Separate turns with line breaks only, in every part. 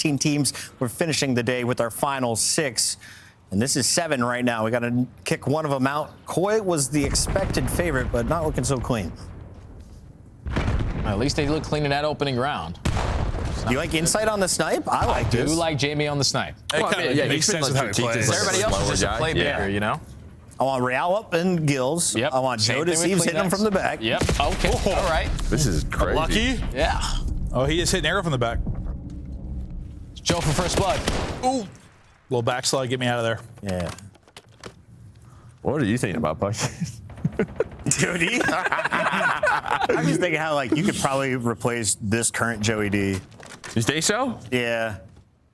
14 teams. We're finishing the day with our final 6. And this is 7 right now. We got to kick one of them out. Koi was the expected favorite, but not looking so clean.
At least they look clean in that opening round.
Do you like insight on the snipe? I like
I
this.
do like Jamie on the snipe.
Well, I mean,
yeah, makes sense with how he plays.
Everybody else is just a playmaker, you know?
I want Real up and Gills.
Yep.
I want
Same
Joe to
thing
see
with
he's hitting him from the back.
Yep. Okay. All right.
This is crazy.
Lucky.
Yeah.
Oh, he is hitting arrow from the back.
Joe for first blood.
Ooh. Little backslide, get me out of there.
Yeah.
What are you thinking about, Puck?
Joey D? I'm just thinking how, like, you could probably replace this current Joey D.
You think so?
Yeah.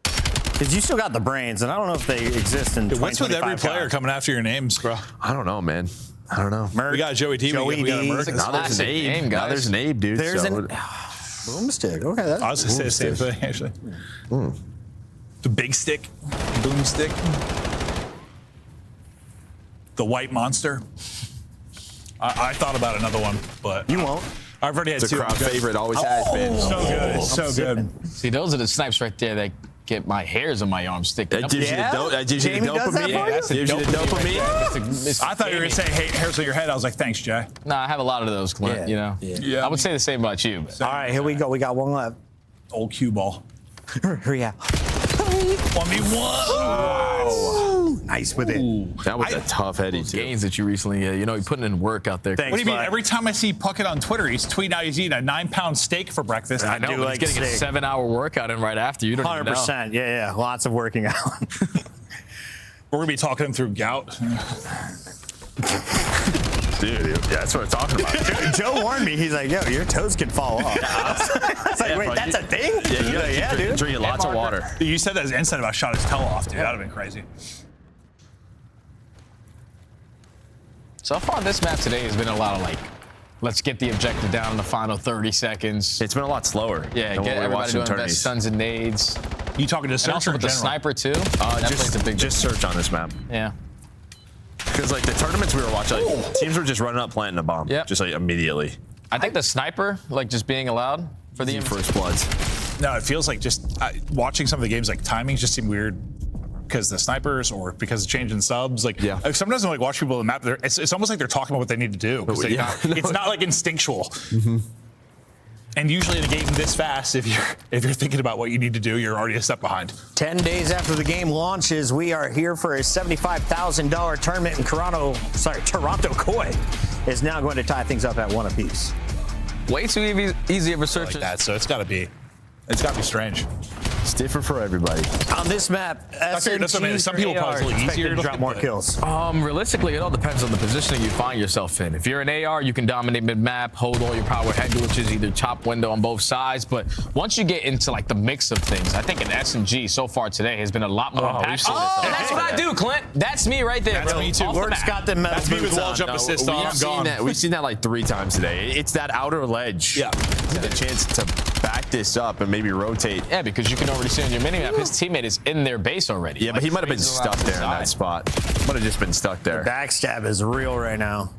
Because you still got the brains, and I don't know if they exist in 2025.
What's with every player coming after your names, bro?
I don't know, man. I don't know.
Merc,
We got Joey T.
Joey
we got a
D.
Merc.
Now there's an Abe.
Game,
Now
guys.
there's an Abe, dude.
There's
so
an boomstick. Okay, that's
I was going to say the same thing, actually. The big stick. Boomstick. The white monster. I thought about another one, but
You won't.
I've already had
It's a
2.
crowd favorite. Always has been.
So good. It's so good.
See, those are the snipes right there that get my hairs on my arm sticking
That
up.
gives you the
Yeah?
that gives you the
Jamie does that
dopamine.
for you?
That's the
Gives you the
dopamine.
dopamine.
I thought you were going to say, hey, hairs on your head. I was like, thanks, Jay.
No, I have a lot of those, Clint,
Yeah.
you know?
Yeah.
I would say the same about you. But.
All right, here we go. We got one left.
Old cue ball.
Hurry up.
1v1.
Nice with it.
That was a tough heady, too.
Gains that you recently, you know, you're putting in work out there.
Thanks,
What do you mean?
bud.
Every time I see Puckett on Twitter, he's tweeting out he's eating a 9-pound steak for breakfast.
I know,
do
but
like
he's getting
steak.
a 7-hour workout in right after. You don't even know.
100%. Yeah. Lots of working out.
We're going to be talking him through gout.
Dude, yeah, that's what I'm talking about.
Joe warned me. He's like, yo, your toes can fall off. I was like, wait,
bro,
that's a thing?
Yeah, you gotta keep
dude.
drinking lots of water.
You said that as insight about shot his toe off, dude. That would have been crazy.
So far, this map today has been a lot of like, let's get the objective down in the final 30 seconds.
It's been a lot slower.
Yeah,
than what
get
we
everybody
watched in
doing best
tourneys.
stuns and nades.
You talking to
And
Searcher
also
in
with the
general?
sniper too. That plays a big
Just search on this map.
Yeah.
Because like the tournaments we were watching, like, teams were just running up, planting a bomb,
Yep.
just like immediately.
I think the sniper, like just being allowed for the
First bloods.
No, it feels like just watching some of the games, like timings just seem weird because the snipers or because of changing subs. Like,
Yeah.
sometimes when I watch people on the map, it's almost like they're talking about what they need to do. 'Cause they-
Yeah.
it's not like instinctual. And usually in a game this fast, if you're thinking about what you need to do, you're already a step behind.
10 days after the game launches, we are here for a $75,000 tournament in Toronto. Koi is now going to tie things up at 1 apiece.
Way too easy of a search.
Like that, so it's got to be strange.
It's different for everybody.
On this map,
That's what I mean. Some people probably it's a little
expected
easier
to
to
drop
look
more
at,
kills.
Realistically, it all depends on the positioning you find yourself in. If you're an AR, you can dominate mid-map, hold all your power head glitches, either top window on both sides. But once you get into like the mix of things, I think an SMG so far today has been a lot more impactful. And that's what I do, Clint. That's me right there,
That's
bro.
me too.
Off the
Lurk's
map.
got the metal
That's me with
boots
wall
on.
jump assist on. I'm gone.
We've seen that like 3 times today. It's that outer ledge.
Yeah.
The chance to back this up and maybe rotate.
Yeah, because you can already see on your minimap, his teammate is in their base already.
Yeah, but he might have been
cruising around
stuck
the
there in that
side.
spot. Might have just been stuck there.
Backstab is real right now.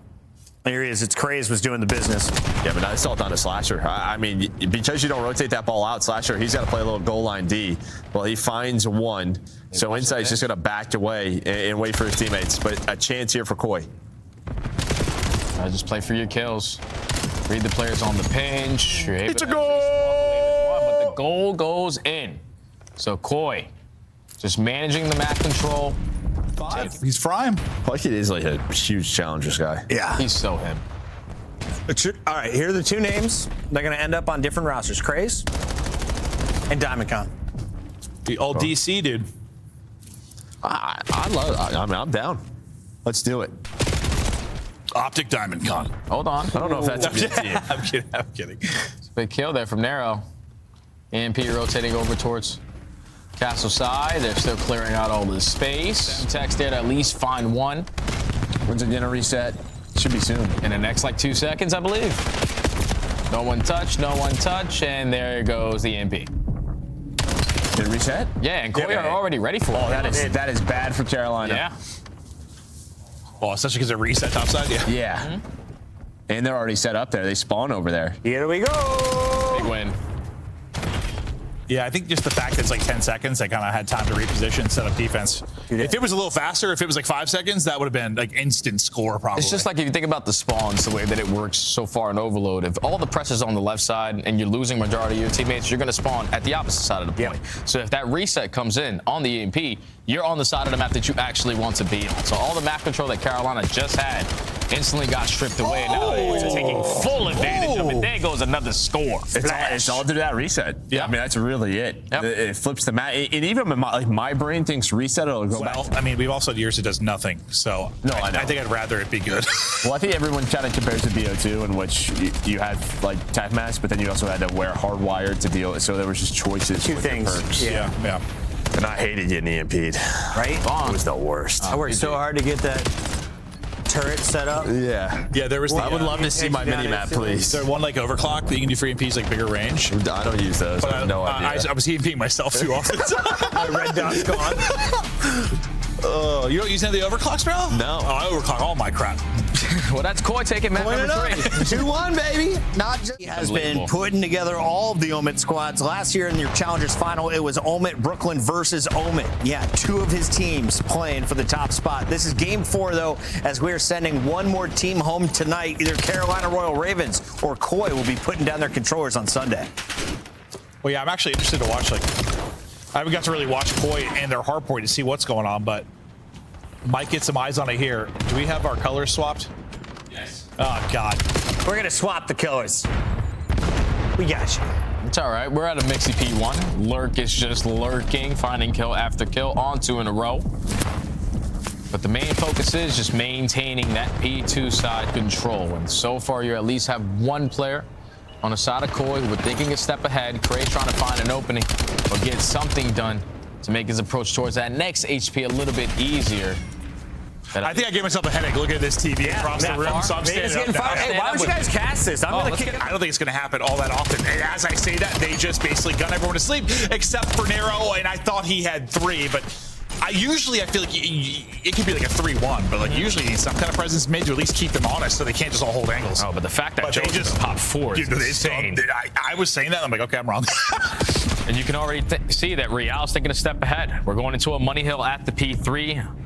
There he is. It's Craze was doing the business.
Yeah, but that's all down to Slasher. I mean, because you don't rotate that ball out, Slasher, he's got to play a little goal line D. Well, he finds one. So Insight's just going to back away and wait for his teammates. But a chance here for Koi.
Just play for your kills. Read the players on the pinch.
It's a goal!
But the goal goes in. So Koi, just managing the map control.
5. He's frying.
Puckett is like a huge challengers guy.
Yeah.
He's so him.
All right, here are the 2 names. They're going to end up on different rosters. Craze and DiamondCon.
The old DC dude.
I'm down. Let's do it.
Optic Diamond Con.
Hold on.
I don't know if that's a good team.
I'm kidding.
Big kill there from Nero. AMP rotating over towards Castle side. They're still clearing out all this space. Text there to at least find one.
When's it gonna reset? Should be soon.
In the next like 2 seconds, I believe. No one touch, and there goes the AMP.
Did it reset?
Yeah, and Koi are already ready for it.
That is bad for Carolina.
Yeah.
Oh, especially because it reset topside. Yeah.
Yeah. And they're already set up there. They spawn over there.
Here we go.
Big win.
Yeah, I think just the fact that it's like 10 seconds, I kind of had time to reposition, set up defense. If it was a little faster, if it was like 5 seconds, that would have been like instant score probably.
It's just like if you think about the spawns, the way that it works so far in Overload. If all the pressure's on the left side and you're losing majority of your teammates, you're going to spawn at the opposite side of the point. So if that reset comes in on the EMP, you're on the side of the map that you actually want to be on. So all the map control that Carolina just had instantly got stripped away, and now they're taking full advantage of it. There goes another score.
It's all due to that reset.
Yeah.
I mean, that's really it.
Yep.
It flips the map. And even when my brain thinks reset, it'll go back.
Well, I mean, we've also had years it does nothing. So
No, I know.
I think I'd rather it be good.
Well, I think everyone kind of compares to BO2, in which you had like tech mask, but then you also had to wear hardwired to deal. So there was just choices.
Two
with the
things.
perks.
Yeah.
And I hated getting EMP'd.
Right?
It was the worst.
I worked so hard to get that turret set up.
Yeah.
Yeah, there was
I would love to see my mini map, please.
Is there one like overclock that you can do for EMPs, like bigger range?
I don't use those. I have no idea.
I was EMPing myself too often.
My red dot's gone.
You don't use any of the overclocks, bro?
No.
Oh, I overclock all my crap.
Well, that's Koi taking map number 3.
2-1, baby. Not just he has been
Unbelievable.
putting together all of the Omit squads. Last year in your Challengers final, it was Omit Brooklyn versus Omit. Yeah, 2 of his teams playing for the top spot. This is game 4, though, as we're sending one more team home tonight. Either Carolina Royal Ravens or Koi will be putting down their controllers on Sunday.
Well, yeah, I'm actually interested to watch, like, I haven't got to really watch Koi and their Hardpoint to see what's going on, but might get some eyes on it here. Do we have our colors swapped?
Yes.
Oh, God.
We're going to swap the killers. We got you.
It's all right. We're at a Mixie P1. Lurk is just lurking, finding kill after kill, on 2 in a row. But the main focus is just maintaining that P2 side control. And so far, you at least have one player on the side of Koi who are thinking a step ahead. Cray's trying to find an opening or get something done to make his approach towards that next HP a little bit easier.
I think I gave myself a headache looking at this TV across the room, so I'm standing up now.
Hey, why don't you guys cast this? I'm going to kick it.
I don't think it's going to happen all that often. And as I say that, they just basically gun everyone to sleep, except for Nero, and I thought he had 3, but I feel like it could be like a 3-1, but like usually you need some kind of presence mid to at least keep them honest so they can't just all hold angles.
Oh, but the fact that
But
Joe
they
just popped 4 is insane.
I was saying that, I'm like, okay, I'm wrong.
And you can already see that Real's taking a step ahead. We're going into a money hill at the P3.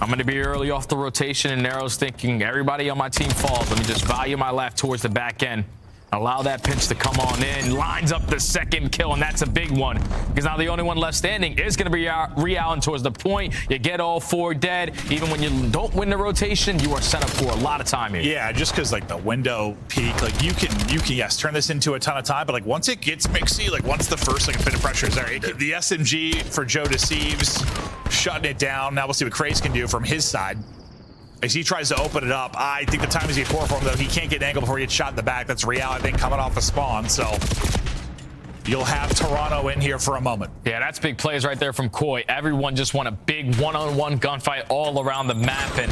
I'm going to be early off the rotation, and Nero's thinking everybody on my team falls. Let me just value my left towards the back end. Allow that pinch to come on in. Lines up the second kill, and that's a big one. Because now the only one left standing is going to be Real, and towards the point, you get all 4 dead. Even when you don't win the rotation, you are set up for a lot of time here.
Yeah, just because like the window peak, like you can yes turn this into a ton of time, but like once it gets mixy, like once the first like a bit of pressure is there, the SMG for Joe Deceives shutting it down. Now we'll see what Craze can do from his side. As he tries to open it up, I think the time is poor for him, though. He can't get an angle before he gets shot in the back. That's Real, I think, coming off the spawn. So you'll have Toronto in here for a moment.
Yeah, that's big plays right there from Koi. Everyone just want a big one-on-one gunfight all around the map. And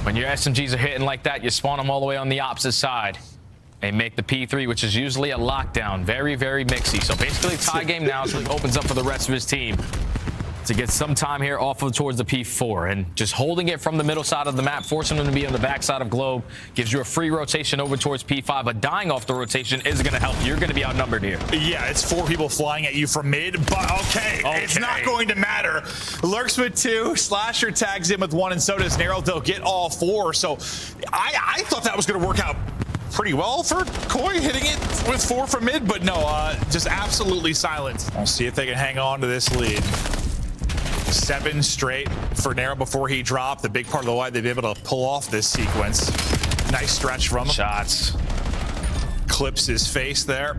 when your SMGs are hitting like that, you spawn them all the way on the opposite side. They make the P3, which is usually a lockdown. Very, very mixy. So basically tie game now, so he opens up for the rest of his team to get some time here off of towards the P4, and just holding it from the middle side of the map, forcing them to be on the back side of Globe, gives you a free rotation over towards P5, but dying off the rotation is going to help. You're going to be outnumbered here.
Yeah, it's 4 people flying at you from mid, but okay, it's not going to matter. Lurks with 2, Slasher tags in with 1, and so does Nero. They'll get all 4, so I thought that was going to work out pretty well for Koi, hitting it with 4 from mid, but no, just absolutely silent. We'll see if they can hang on to this lead. 7 straight for Nero before he dropped. The big part of the why they'd be able to pull off this sequence. Nice stretch from him.
Shots.
Clips his face there.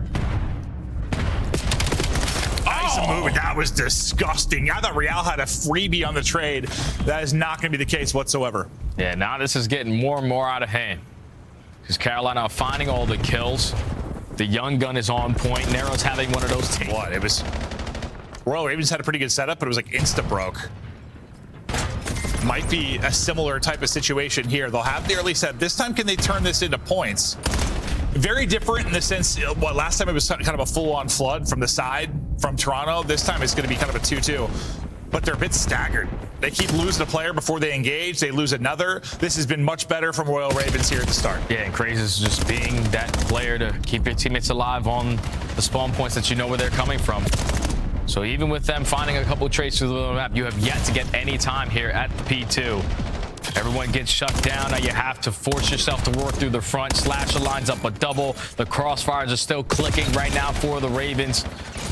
Nice movement. That was disgusting. I thought Real had a freebie on the trade. That is not going to be the case whatsoever.
Yeah, now this is getting more and more out of hand. Because Carolina are finding all the kills. The young gun is on point. Nero's having one of those takes.
What? It was... Royal Ravens had a pretty good setup, but it was like insta-broke. Might be a similar type of situation here. They'll have the early set. This time, can they turn this into points? Very different in the sense, last time it was kind of a full-on flood from the side from Toronto. This time it's going to be kind of a 2-2. But they're a bit staggered. They keep losing a player before they engage. They lose another. This has been much better from Royal Ravens here at the start.
Yeah, and Craze is just being that player to keep your teammates alive on the spawn points that you know where they're coming from. So even with them finding a couple trades through the map, you have yet to get any time here at P2. Everyone gets shut down. Now you have to force yourself to work through the front. Slasher lines up a double. The crossfires are still clicking right now for the Ravens.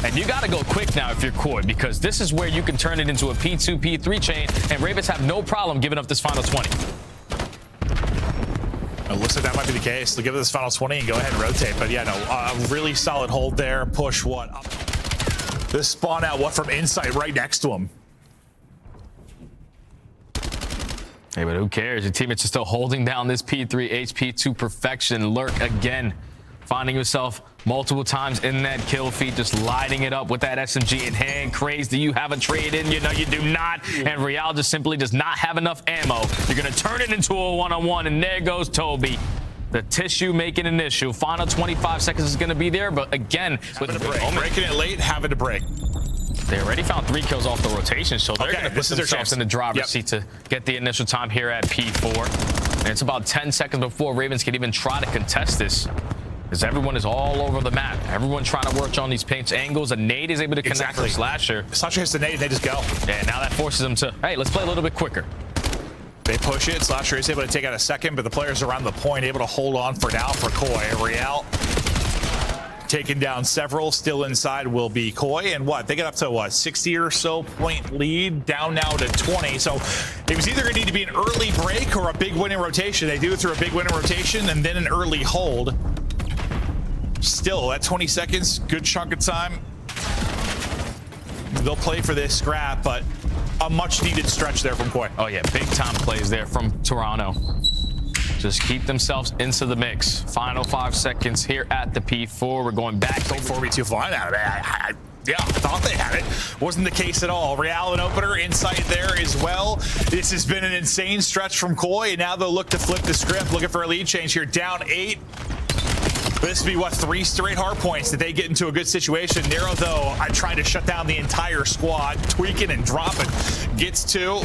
And you got to go quick now if you're Koi, because this is where you can turn it into a P2, P3 chain, and Ravens have no problem giving up this final 20.
It looks like that might be the case. They'll give it this final 20 and go ahead and rotate. But yeah, no, a really solid hold there. Push what? Up. This spawn out what from inside right next to him.
Hey, but who cares? Your teammates are still holding down this P3 HP to perfection. Lurk again, finding yourself multiple times in that kill feed, just lighting it up with that SMG in hand. Craze, do you have a trade in? You know you do not. And Real just simply does not have enough ammo. You're going to turn it into a one-on-one, and there goes Toby. The tissue making an issue. Final 25 seconds is going to be there, but again, with the
breaking it late, having to break.
They already found 3 kills off the rotation, so they're going to put themselves in the driver's seat to get the initial time here at P4. And it's about 10 seconds before Ravens can even try to contest this, because everyone is all over the map. Everyone trying to work on these pinch angles. A nade is able to connect for Slasher.
Slasher hits the nade, and they just go.
And now that forces them to, hey, let's play a little bit quicker.
They push it. Slasher is able to take out a second, but the players around the point able to hold on for now for Koi. Real taking down several. Still inside will be Koi. And what? They get up to what? 60 or so point lead. Down now to 20. So it was either going to need to be an early break or a big win in rotation. They do it through a big win in rotation and then an early hold. Still, at 20 seconds, good chunk of time. They'll play for this scrap, but a much needed stretch there from Koi.
Oh yeah, big time plays there from Toronto. Just keep themselves into the mix. Final 5 seconds here at the P4. We're going back to
4v2 flying out of it. Yeah, I thought they had it. Wasn't the case at all. Real and opener inside there as well. This has been an insane stretch from Koi, and now they'll look to flip the script, looking for a lead change here. Down 8. This would be, what, 3 straight hard points that they get into a good situation. Nero, though, I tried to shut down the entire squad, tweaking and dropping. Gets 2.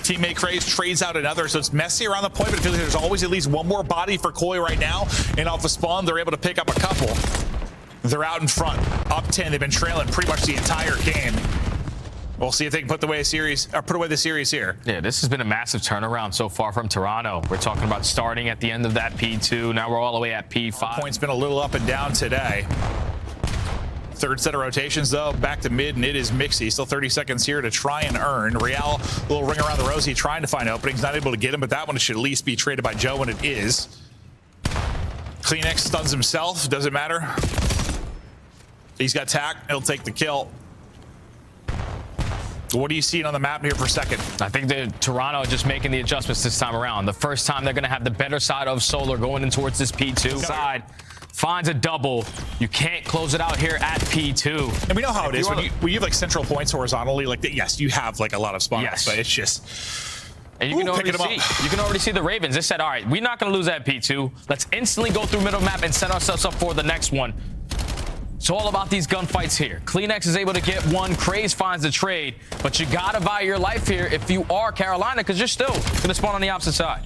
Teammate Craze trades out another, so it's messy around the point, but it feels like there's always at least one more body for Koi right now. And off the spawn, they're able to pick up a couple. They're out in front, up 10. They've been trailing pretty much the entire game. We'll see if they can put away the series here.
Yeah, this has been a massive turnaround so far from Toronto. We're talking about starting at the end of that P2. Now we're all the way at P5.
Point's been a little up and down today. Third set of rotations, though, back to mid, and it is Mixie. Still 30 seconds here to try and earn. Real, little ring around the rosy, trying to find openings. Not able to get him, but that one should at least be traded by Joe, and it is. Kleenex stuns himself. Doesn't matter. He's got tack. He'll take the kill. What are you seeing on the map here for second?
I think Toronto just making the adjustments this time around. The first time they're going to have the better side of Solar going in towards this P2 side. Finds a double. You can't close it out here at P2.
And we know how it is. When you have like central points horizontally, like yes, you have like a lot of spawns, yes, but it's just.
And you can already see the Ravens. They said, all right, we're not going to lose that P2. Let's instantly go through middle map and set ourselves up for the next one. It's all about these gunfights here. Kleenex is able to get one. Craze finds the trade. But you got to buy your life here if you are Carolina, because you're still going to spawn on the opposite side.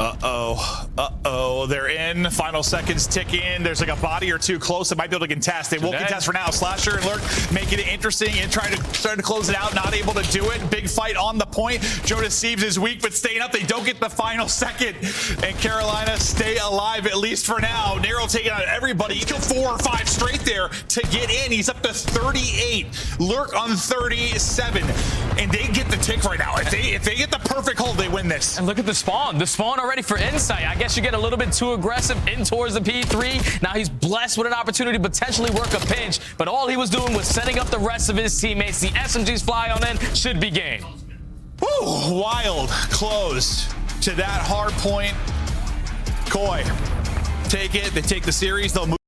Uh-oh. They're in. Final seconds ticking. There's like a body or two close that might be able to contest. They will contest for now. Slasher and Lurk making it interesting and trying to close it out. Not able to do it. Big fight on the point. Jonas Sieves is weak, but staying up. They don't get the final second. And Carolina stay alive, at least for now. Nero taking out everybody. He killed 4 or 5 straight there to get in. He's up to 38. Lurk on 37. And they get the tick right now. If they get the perfect hold, they win this.
And look at the spawn. The spawn already for Insight. I guess you get a little bit too aggressive in towards the P3. Now he's blessed with an opportunity to potentially work a pinch, but all he was doing was setting up the rest of his teammates. The SMGs fly on in, should be game.
Woo, wild close to that hard point. Koi take it. They take the series. They'll move.